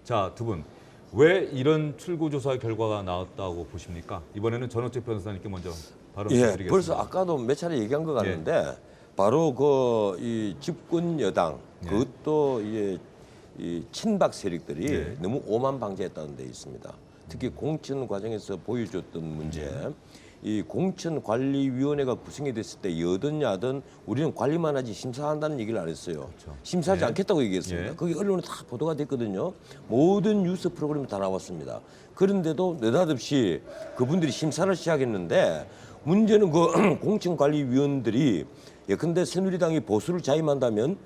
자, 두 분. 왜 이런 출구조사 결과가 나왔다고 보십니까? 이번에는 전원책 변호사님께 먼저 발언 드리겠습니다. 벌써 아까도 몇 차례 얘기한 것 같는데 바로 이 집권 여당 그것도 이 친박 세력들이 너무 오만방자했다는 데 있습니다. 특히 공천 과정에서 보여줬던 문제. 이 공천관리위원회가 구성이 됐을 때 여든 야든 우리는 관리만 하지 심사한다는 얘기를 안 했어요. 그렇죠. 심사하지 않겠다고 얘기했습니다. 그게 언론에 다 보도가 됐거든요. 모든 뉴스 프로그램이 다 나왔습니다. 그런데도 느닷없이 그분들이 심사를 시작했는데 문제는 그 공천관리위원들이 예컨대 새누리당이 보수를 자임한다면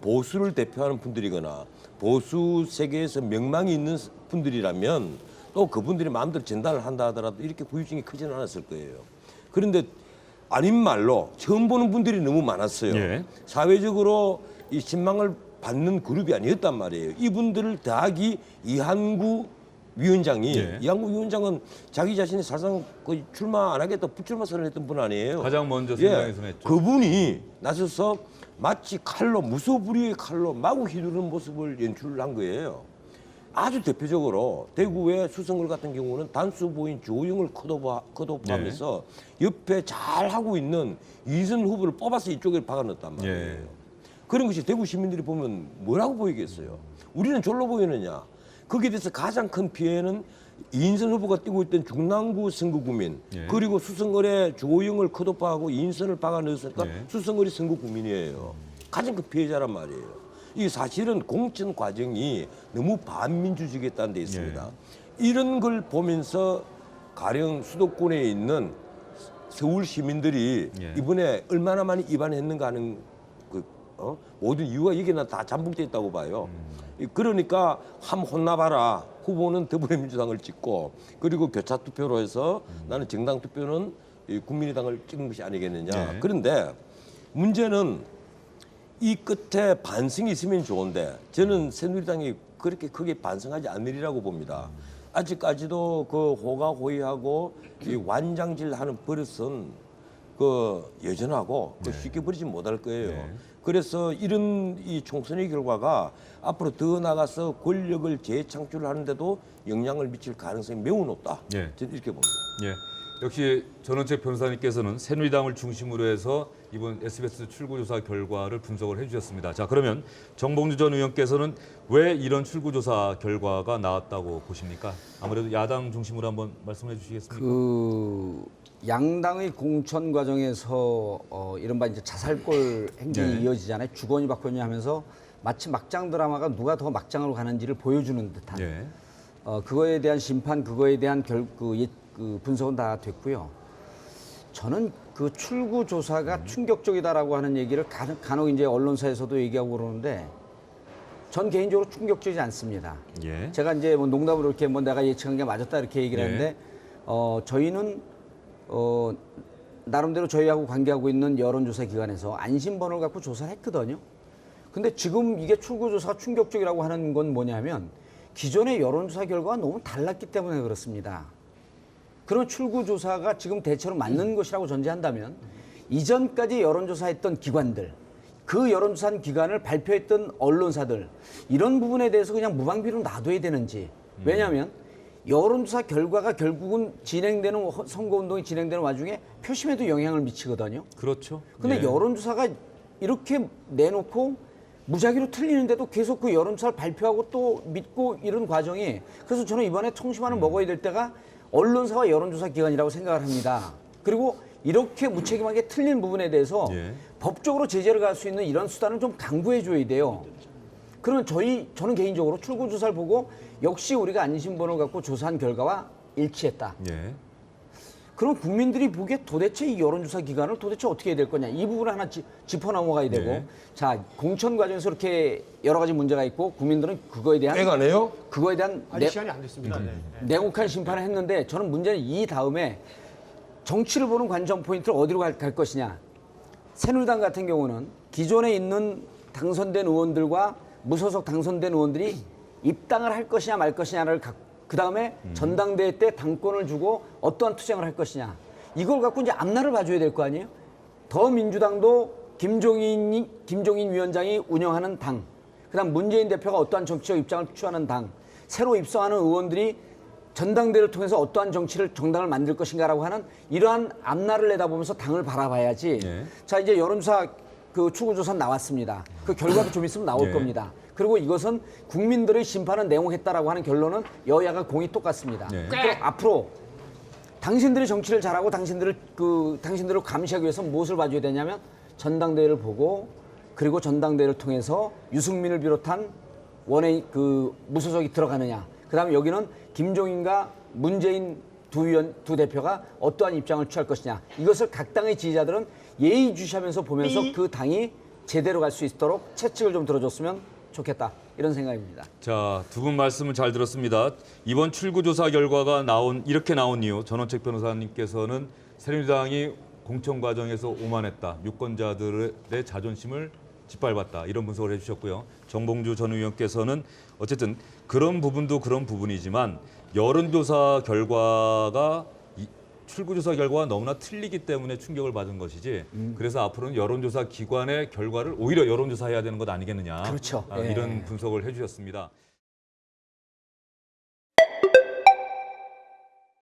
보수를 대표하는 분들이거나 보수 세계에서 명망이 있는 분들이라면 또 그분들이 마음대로 전달을 한다 하더라도 이렇게 후유증이 크지는 않았을 거예요. 그런데 아닌 말로 처음 보는 분들이 너무 많았어요. 사회적으로 이 신망을 받는 그룹이 아니었단 말이에요. 이분들을 더하기 이한구 위원장이 이한구 위원장은 자기 자신이 사실상 거의 출마 안 하겠다 불출마 선언을 했던 분 아니에요. 가장 먼저 새누리당에서 했죠. 그분이 나서서 마치 칼로 무소불위의 칼로 마구 휘두르는 모습을 연출한 거예요. 아주 대표적으로 대구의 수성을 같은 경우는 단수 후보인 조영을 컷오프하면서 옆에 잘 하고 있는 이선 후보를 뽑아서 이쪽에 박아넣었단 말이에요. 그런 것이 대구 시민들이 보면 뭐라고 보이겠어요? 우리는 졸로 보이느냐? 거기에 대해서 가장 큰 피해는 이인선 후보가 뛰고 있던 중랑구 선거구민 그리고 수성을에 조영을 컷오프하고 이인선을 박아넣었으니까 수성을이 선거구민이에요. 가장 큰 피해자란 말이에요. 이 사실은 공천 과정이 너무 반민주적이었다는 데 있습니다. 이런 걸 보면서 가령 수도권에 있는 서울 시민들이 이번에 얼마나 많이 입안했는가 하는 모든 이유가 여기는 다 잠복돼 있다고 봐요. 그러니까 혼나봐라. 후보는 더불어민주당을 찍고 그리고 교차 투표로 해서 나는 정당 투표는 국민의당을 찍은 것이 아니겠느냐. 그런데 문제는 이 끝에 반성이 있으면 좋은데 저는 새누리당이 그렇게 크게 반성하지 않으리라고 봅니다. 아직까지도 그 호가호위하고 이 완장질하는 버릇은 여전하고 쉽게 버리지 못할 거예요. 그래서 이런 이 총선의 결과가 앞으로 더 나가서 권력을 재창출하는데도 영향을 미칠 가능성이 매우 높다. 저는 이렇게 봅니다. 역시 전원책 변호사님께서는 새누리당을 중심으로 해서 이번 SBS 출구조사 결과를 분석을 해주셨습니다. 자, 그러면 정봉주 전 의원께서는 왜 이런 출구조사 결과가 나왔다고 보십니까? 아무래도 야당 중심으로 한번 말씀해 주시겠습니까? 양당의 공천 과정에서 이른바 이제 자살골 행진이 이어지잖아요. 주거니 받거니 하면서 마치 막장 드라마가 누가 더 막장으로 가는지를 보여주는 듯한 그거에 대한 심판, 그거에 대한 분석은 다 됐고요. 저는 그 출구 조사가 충격적이다라고 하는 얘기를 간혹 이제 언론사에서도 얘기하고 그러는데 전 개인적으로 충격적이지 않습니다. 제가 이제 뭐 농담으로 이렇게 내가 예측한 게 맞았다 이렇게 얘기를 하는데 저희는 나름대로 저희하고 관계하고 있는 여론조사 기관에서 안심번호를 갖고 조사를 했거든요. 근데 지금 이게 출구조사가 충격적이라고 하는 건 뭐냐면 기존의 여론조사 결과가 너무 달랐기 때문에 그렇습니다. 그런 출구조사가 지금 대체로 맞는 것이라고 전제한다면 이전까지 여론조사했던 기관들, 그 여론조사한 기관을 발표했던 언론사들 이런 부분에 대해서 그냥 무방비로 놔둬야 되는지. 왜냐하면 여론조사 결과가 결국은 진행되는 선거운동이 진행되는 와중에 표심에도 영향을 미치거든요. 그렇죠. 근데 여론조사가 이렇게 내놓고 무작위로 틀리는데도 계속 그 여론조사를 발표하고 또 믿고 이런 과정이 그래서 저는 이번에 청심환을 먹어야 될 때가 언론사와 여론조사 기관이라고 생각을 합니다. 그리고 이렇게 무책임하게 틀린 부분에 대해서 법적으로 제재를 갈 수 있는 이런 수단을 좀 강구해 줘야 돼요. 그러면 저는 개인적으로 출구조사를 보고 역시 우리가 안심번호를 갖고 조사한 결과와 일치했다. 그럼 국민들이 보기에 도대체 이 여론조사 기관을 도대체 어떻게 해야 될 거냐. 이 부분을 하나 짚어 넘어가야 되고 자, 공천 과정에서 이렇게 여러 가지 문제가 있고 국민들은 그거에 대한 빼가네요? 그거에 대한 아직 시간이 안 됐습니다. 냉혹한 심판을 했는데 저는 문제는 이 다음에 정치를 보는 관전 포인트를 어디로 갈 것이냐. 새누리당 같은 경우는 기존에 있는 당선된 의원들과 무소속 당선된 의원들이 입당을 할 것이냐 말 것이냐를 그 다음에 전당대회 때 당권을 주고 어떠한 투쟁을 할 것이냐. 이걸 갖고 이제 앞날을 봐줘야 될 거 아니에요? 더민주당도 김종인 위원장이 운영하는 당. 그다음 문재인 대표가 어떠한 정치적 입장을 취하는 당, 새로 입성하는 의원들이 전당대회를 통해서 어떠한 정치를 정당을 만들 것인가라고 하는 이러한 앞날을 내다보면서 당을 바라봐야지. 예. 자, 이제 여론조사 그 출구조사 나왔습니다. 그 결과도 좀 있으면 나올 예. 겁니다. 그리고 이것은 국민들의 심판은 내용했다라고 하는 결론은 여야가 공이 똑같습니다. 예. 그럼 앞으로 당신들이 정치를 잘하고 당신들을 감시하기 위해서 무엇을 봐줘야 되냐면 전당대회를 보고 그리고 전당대회를 통해서 유승민을 비롯한 원외 그 무소속이 들어가느냐. 그다음에 여기는 김종인과 문재인 두 대표가 어떠한 입장을 취할 것이냐. 이것을 각 당의 지지자들은 예의주시하면서 보면서 그 당이 제대로 갈 수 있도록 채찍을 좀 들어줬으면 좋겠다. 이런 생각입니다. 자, 두 분 말씀을 잘 들었습니다. 이번 출구조사 결과가 이렇게 나온 이유, 전원책 변호사님께서는 새누리당이 공천 과정에서 오만했다. 유권자들의 자존심을 짓밟았다. 이런 분석을 해주셨고요. 정봉주 전 의원께서는 어쨌든 그런 부분도 그런 부분이지만 여론조사 결과가 출구조사 결과가 너무나 틀리기 때문에 충격을 받은 것이지. 그래서 앞으로는 여론조사 기관의 결과를 오히려 여론조사해야 되는 것 아니겠느냐. 그렇죠. 예. 이런 분석을 해주셨습니다.